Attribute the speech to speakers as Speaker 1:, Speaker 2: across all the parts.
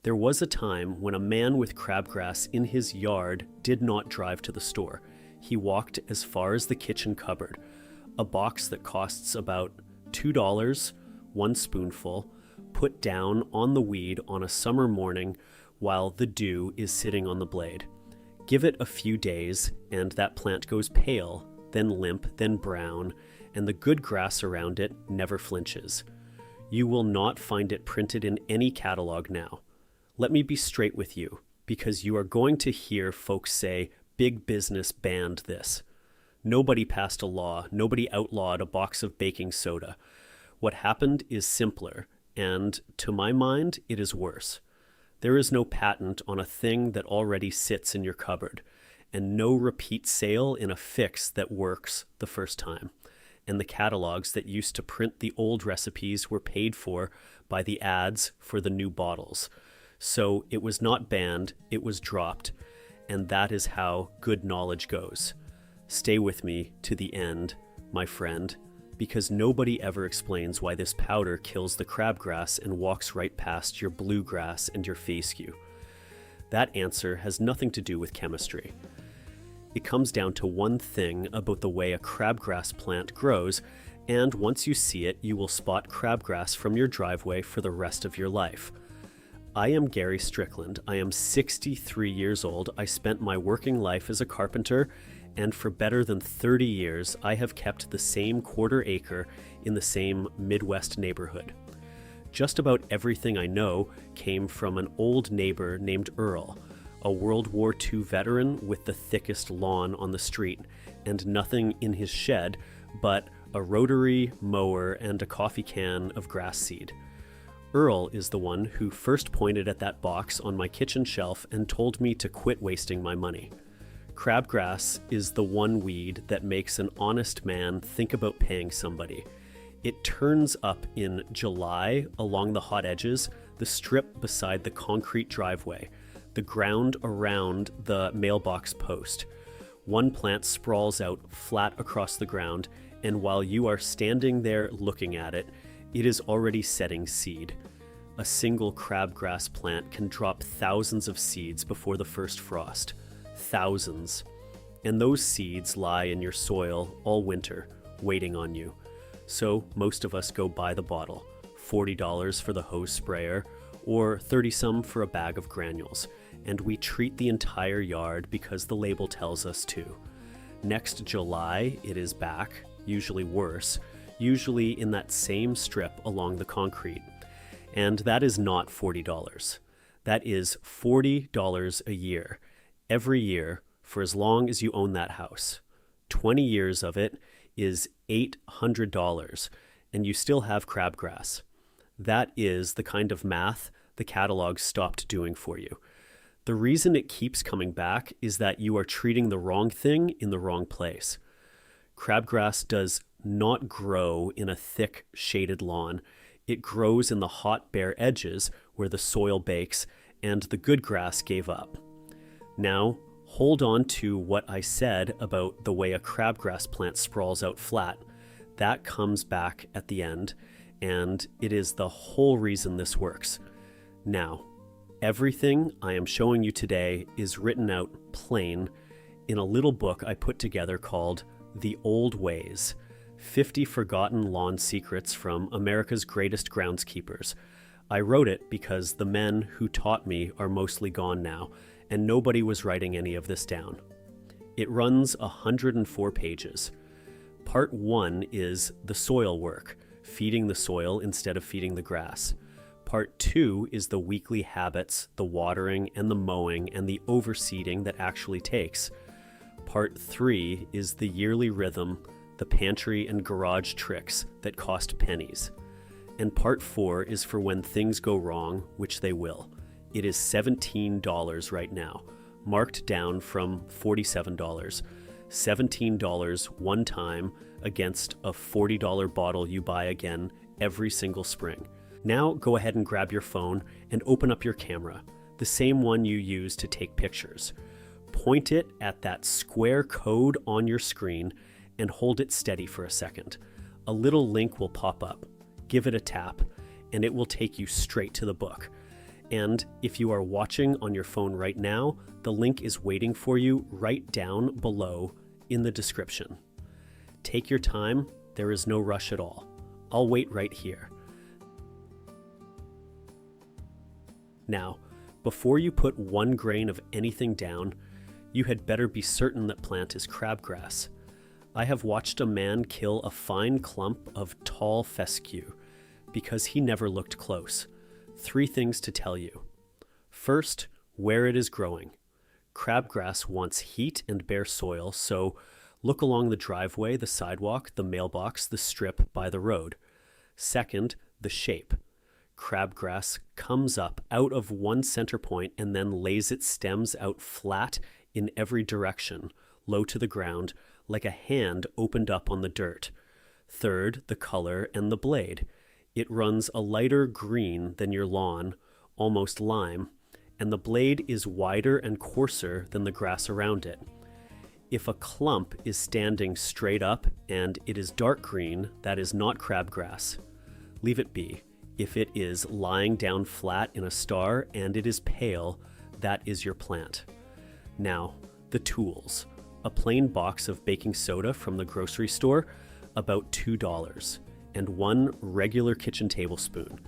Speaker 1: There was a time when a man with crabgrass in his yard did not drive to the store. He walked as far as the kitchen cupboard, a box that costs about $2, 1 spoonful, put down on the weed on a summer morning while the dew is sitting on the blade. Give it a few days and that plant goes pale, then limp, then brown, and the good grass around it never flinches. You will not find it printed in any catalog now. Let me be straight with you, because you are going to hear folks say, big business banned this. Nobody passed a law, nobody outlawed a box of baking soda. What happened is simpler, and to my mind, it is worse. There is no patent on a thing that already sits in your cupboard, and no repeat sale in a fix that works the first time. And the catalogs that used to print the old recipes were paid for by the ads for the new bottles. So it was not banned, it was dropped, and that is how good knowledge goes. Stay with me to the end, my friend, because nobody ever explains why this powder kills the crabgrass and walks right past your bluegrass and your fescue. That answer has nothing to do with chemistry. It comes down to one thing about the way a crabgrass plant grows, and once you see it, you will spot crabgrass from your driveway for the rest of your life. I am Garry Strickland. I am 63 years old. I spent my working life as a carpenter, and for better than 30 years, I have kept the same quarter acre in the same Midwest neighborhood. Just about everything I know came from an old neighbor named Earl, a World War II veteran with the thickest lawn on the street, and nothing in his shed but a rotary mower and a coffee can of grass seed. Earl is the one who first pointed at that box on my kitchen shelf and told me to quit wasting my money. Crabgrass is the one weed that makes an honest man think about paying somebody. It turns up in July along the hot edges, the strip beside the concrete driveway, the ground around the mailbox post. One plant sprawls out flat across the ground, and while you are standing there looking at it, it is already setting seed. A single crabgrass plant can drop thousands of seeds before the first frost. Thousands. And those seeds lie in your soil all winter, waiting on you. So most of us go buy the bottle, $40 for the hose sprayer, or 30-some for a bag of granules, and we treat the entire yard because the label tells us to. Next July, it is back, usually worse, usually in that same strip along the concrete. And that is not $40. That is $40 a year, every year, for as long as you own that house. 20 years of it is $800, and you still have crabgrass. That is the kind of math the catalog stopped doing for you. The reason it keeps coming back is that you are treating the wrong thing in the wrong place. Crabgrass does not grow in a thick, shaded lawn. It grows in the hot, bare edges where the soil bakes and the good grass gave up. Now, hold on to what I said about the way a crabgrass plant sprawls out flat. That comes back at the end, and it is the whole reason this works. Now, everything I am showing you today is written out plain in a little book I put together called The Old Ways, 50 Forgotten Lawn Secrets from America's Greatest Groundskeepers. I wrote it because the men who taught me are mostly gone now, and nobody was writing any of this down. It runs 104 pages. Part 1 is the soil work, feeding the soil instead of feeding the grass. Part 2 is the weekly habits, the watering and the mowing and the overseeding that actually takes. Part 3 is the yearly rhythm, the pantry and garage tricks that cost pennies. And Part 4 is for when things go wrong, which they will. It is $17 right now, marked down from $47. $17 one time against a $40 bottle you buy again every single spring. Now go ahead and grab your phone and open up your camera, the same one you use to take pictures. Point it at that square code on your screen and hold it steady for a second. A little link will pop up. Give it a tap, and it will take you straight to the book. And if you are watching on your phone right now, the link is waiting for you right down below in the description. Take your time, there is no rush at all. I'll wait right here. Now, before you put 1 grain of anything down, you had better be certain that plant is crabgrass. I have watched a man kill a fine clump of tall fescue because he never looked close. 3 things to tell you. First, where it is growing. Crabgrass wants heat and bare soil, so look along the driveway, the sidewalk, the mailbox, the strip by the road. Second, the shape. Crabgrass comes up out of one center point and then lays its stems out flat in every direction, low to the ground, like a hand opened up on the dirt. Third, the color and the blade. It runs a lighter green than your lawn, almost lime, and the blade is wider and coarser than the grass around it. If a clump is standing straight up and it is dark green, that is not crabgrass. Leave it be. If it is lying down flat in a star and it is pale, that is your plant. Now, the tools. A plain box of baking soda from the grocery store, about $2, and 1 regular kitchen tablespoon.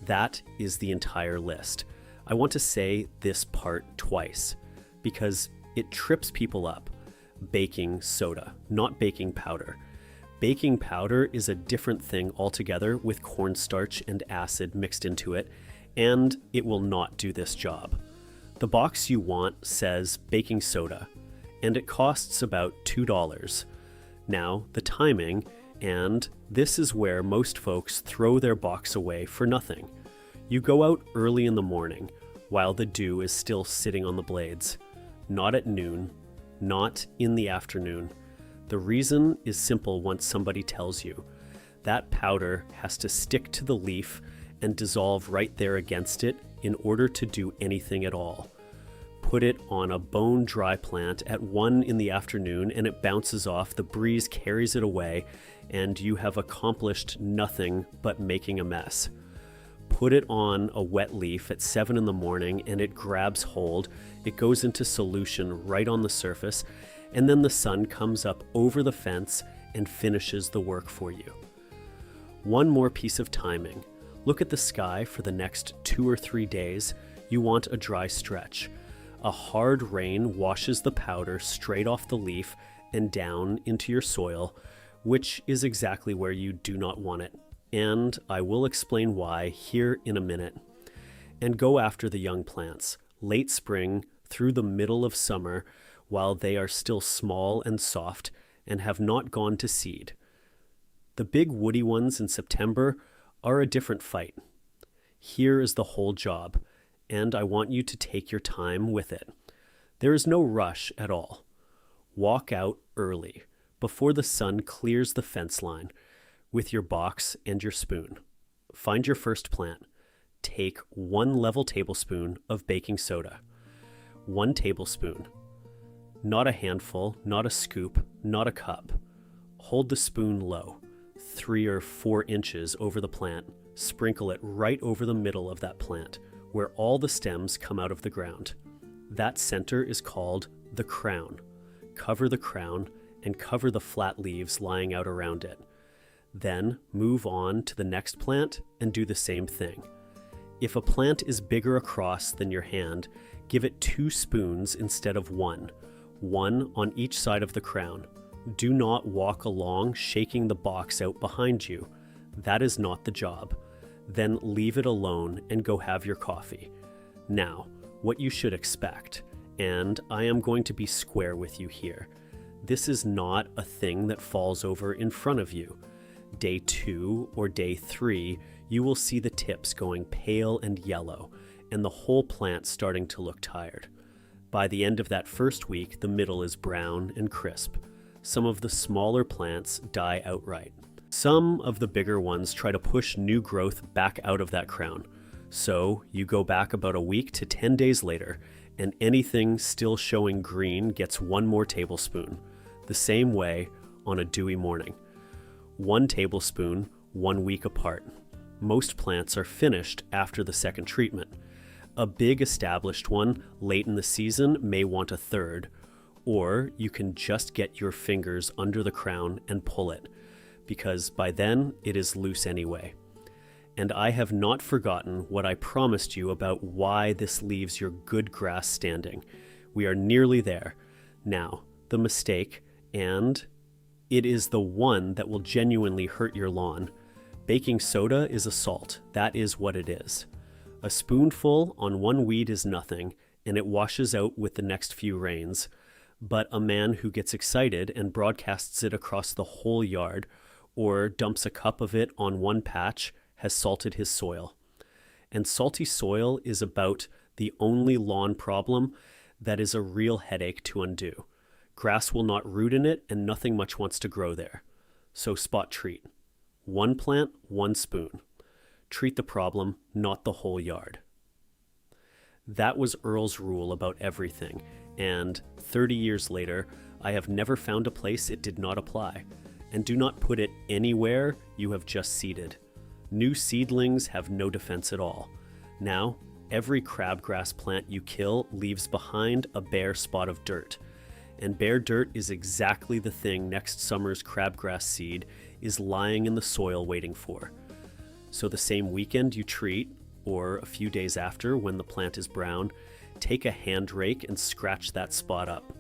Speaker 1: That is the entire list. I want to say this part twice, because it trips people up. Baking soda, not baking powder. Baking powder is a different thing altogether with cornstarch and acid mixed into it, and it will not do this job. The box you want says baking soda, and it costs about $2. Now, the timing, and this is where most folks throw their box away for nothing. You go out early in the morning, while the dew is still sitting on the blades. Not at noon, not in the afternoon. The reason is simple once somebody tells you. That powder has to stick to the leaf and dissolve right there against it in order to do anything at all. Put it on a bone-dry plant at 1 in the afternoon and it bounces off, the breeze carries it away, and you have accomplished nothing but making a mess. Put it on a wet leaf at 7 in the morning and it grabs hold, it goes into solution right on the surface, and then the sun comes up over the fence and finishes the work for you. One more piece of timing. Look at the sky for the next 2 or 3 days. You want a dry stretch. A hard rain washes the powder straight off the leaf and down into your soil, which is exactly where you do not want it. And I will explain why here in a minute. And go after the young plants, late spring through the middle of summer, while they are still small and soft and have not gone to seed. The big woody ones in September are a different fight. Here is the whole job, and I want you to take your time with it. There is no rush at all. Walk out early, before the sun clears the fence line, with your box and your spoon. Find your first plant. Take 1 level tablespoon of baking soda. 1 tablespoon. Not a handful, not a scoop, not a cup. Hold the spoon low, 3 or 4 inches over the plant. Sprinkle it right over the middle of that plant, where all the stems come out of the ground. That center is called the crown. Cover the crown and cover the flat leaves lying out around it. Then move on to the next plant and do the same thing. If a plant is bigger across than your hand, give it 2 spoons instead of 1. 1 on each side of the crown. Do not walk along shaking the box out behind you. That is not the job. Then leave it alone and go have your coffee. Now, what you should expect, and I am going to be square with you here. This is not a thing that falls over in front of you. Day 2 or day 3, you will see the tips going pale and yellow, and the whole plant starting to look tired. By the end of that first week, the middle is brown and crisp. Some of the smaller plants die outright. Some of the bigger ones try to push new growth back out of that crown. So you go back about a week to 10 days later, and anything still showing green gets 1 more tablespoon. The same way on a dewy morning. 1 tablespoon, 1 week apart. Most plants are finished after the second treatment. A big established one late in the season may want a third, or you can just get your fingers under the crown and pull it, because by then it is loose anyway. And I have not forgotten what I promised you about why this leaves your good grass standing. We are nearly there. Now, the mistake, and it is the one that will genuinely hurt your lawn. Baking soda is a salt. That is what it is. A spoonful on one weed is nothing, and it washes out with the next few rains. But a man who gets excited and broadcasts it across the whole yard, or dumps a cup of it on one patch, has salted his soil. And salty soil is about the only lawn problem that is a real headache to undo. Grass will not root in it, and nothing much wants to grow there. So spot treat. One plant, one spoon. Treat the problem, not the whole yard. That was Earl's rule about everything, and 30 years later, I have never found a place it did not apply. And do not put it anywhere you have just seeded. New seedlings have no defense at all. Now, every crabgrass plant you kill leaves behind a bare spot of dirt. And bare dirt is exactly the thing next summer's crabgrass seed is lying in the soil waiting for. So the same weekend you treat, or a few days after when the plant is brown, take a hand rake and scratch that spot up.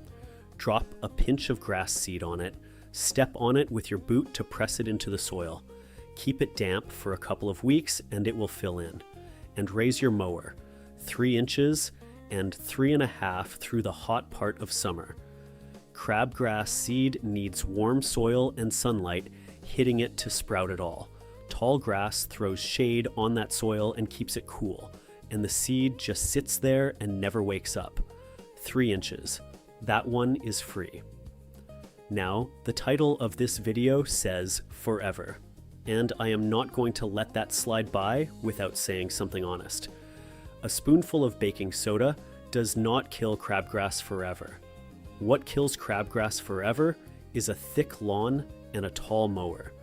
Speaker 1: Drop a pinch of grass seed on it, step on it with your boot to press it into the soil. Keep it damp for a couple of weeks and it will fill in. And raise your mower, 3 inches and 3.5 through the hot part of summer. Crabgrass seed needs warm soil and sunlight hitting it to sprout at all. Tall grass throws shade on that soil and keeps it cool, and the seed just sits there and never wakes up. 3 inches. That one is free. Now, the title of this video says forever, and I am not going to let that slide by without saying something honest. A spoonful of baking soda does not kill crabgrass forever. What kills crabgrass forever is a thick lawn and a tall mower.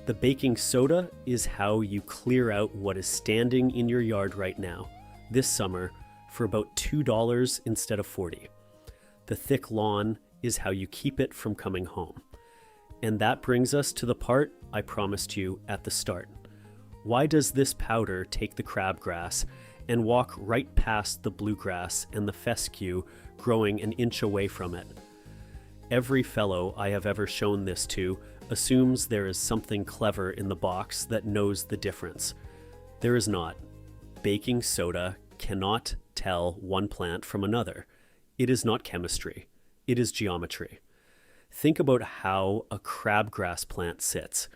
Speaker 1: The baking soda is how you clear out what is standing in your yard right now, this summer, for about $2 instead of $40. The thick lawn is how you keep it from coming home. And that brings us to the part I promised you at the start. Why does this powder take the crabgrass and walk right past the bluegrass and the fescue growing an inch away from it? Every fellow I have ever shown this to assumes there is something clever in the box that knows the difference. There is not. Baking soda cannot tell one plant from another. It is not chemistry. It is geometry. Think about how a crabgrass plant sits.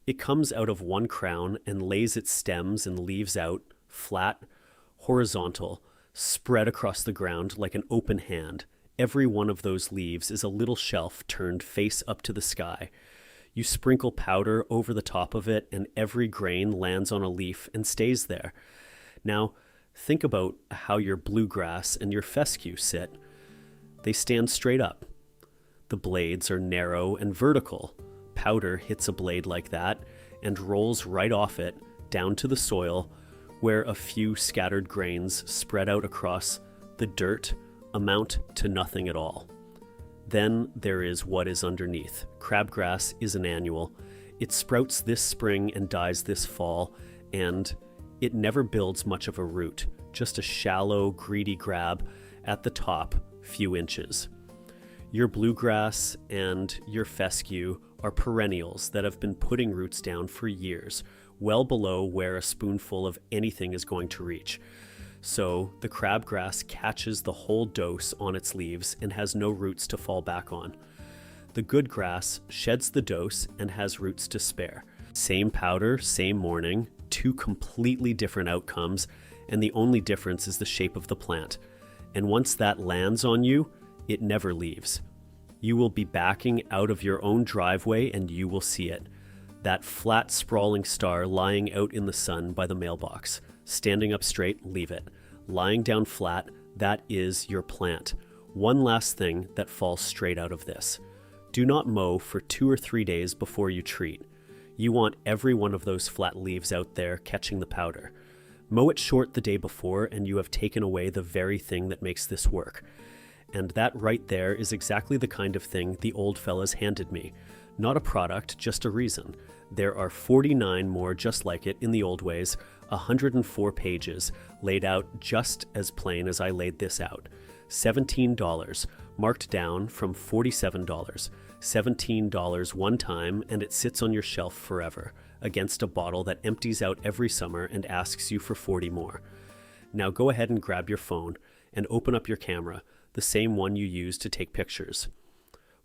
Speaker 1: It comes out of one crown and lays its stems and leaves out, flat, horizontal, spread across the ground like an open hand. Every one of those leaves is a little shelf turned face up to the sky. You sprinkle powder over the top of it and every grain lands on a leaf and stays there. Now, think about how your bluegrass and your fescue sit. They stand straight up. The blades are narrow and vertical. Powder hits a blade like that and rolls right off it down to the soil where a few scattered grains spread out across the dirt amount to nothing at all. Then there is what is underneath. Crabgrass is an annual. It sprouts this spring and dies this fall, and it never builds much of a root, just a shallow, greedy grab at the top, few inches. Your bluegrass and your fescue are perennials that have been putting roots down for years, well below where a spoonful of anything is going to reach. So the crabgrass catches the whole dose on its leaves and has no roots to fall back on. The good grass sheds the dose and has roots to spare. Same powder, same morning, 2 completely different outcomes, and the only difference is the shape of the plant. And once that lands on you, it never leaves. You will be backing out of your own driveway and you will see it. That flat, sprawling star lying out in the sun by the mailbox. Standing up straight, leave it. Lying down flat, that is your plant. One last thing that falls straight out of this. Do not mow for 2 or 3 days before you treat. You want every one of those flat leaves out there catching the powder. Mow it short the day before and you have taken away the very thing that makes this work. And that right there is exactly the kind of thing the old fellas handed me. Not a product, just a reason. There are 49 more just like it in the old ways, 104 pages, laid out just as plain as I laid this out. $17, marked down from $47. $17 one time, and it sits on your shelf forever, against a bottle that empties out every summer and asks you for 40 more. Now go ahead and grab your phone and open up your camera, the same one you use to take pictures.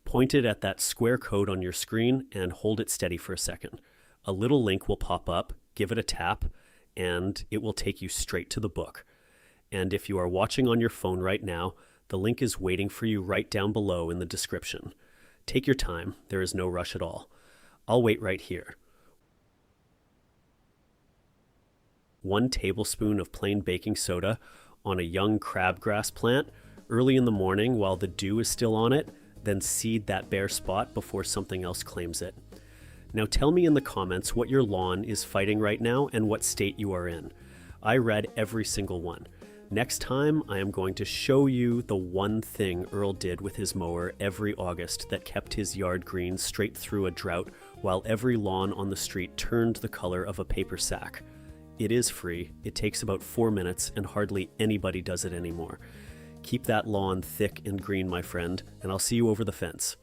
Speaker 1: Point it at that square code on your screen and hold it steady for a second. A little link will pop up, give it a tap, and it will take you straight to the book. And if you are watching on your phone right now, the link is waiting for you right down below in the description. Take your time, there is no rush at all. I'll wait right here. 1 tablespoon of plain baking soda on a young crabgrass plant early in the morning while the dew is still on it, then seed that bare spot before something else claims it. Now tell me in the comments what your lawn is fighting right now and what state you are in. I read every single one. Next time, I am going to show you the one thing Earl did with his mower every August that kept his yard green straight through a drought while every lawn on the street turned the color of a paper sack. It is free, it takes about 4 minutes, and hardly anybody does it anymore. Keep that lawn thick and green, my friend, and I'll see you over the fence.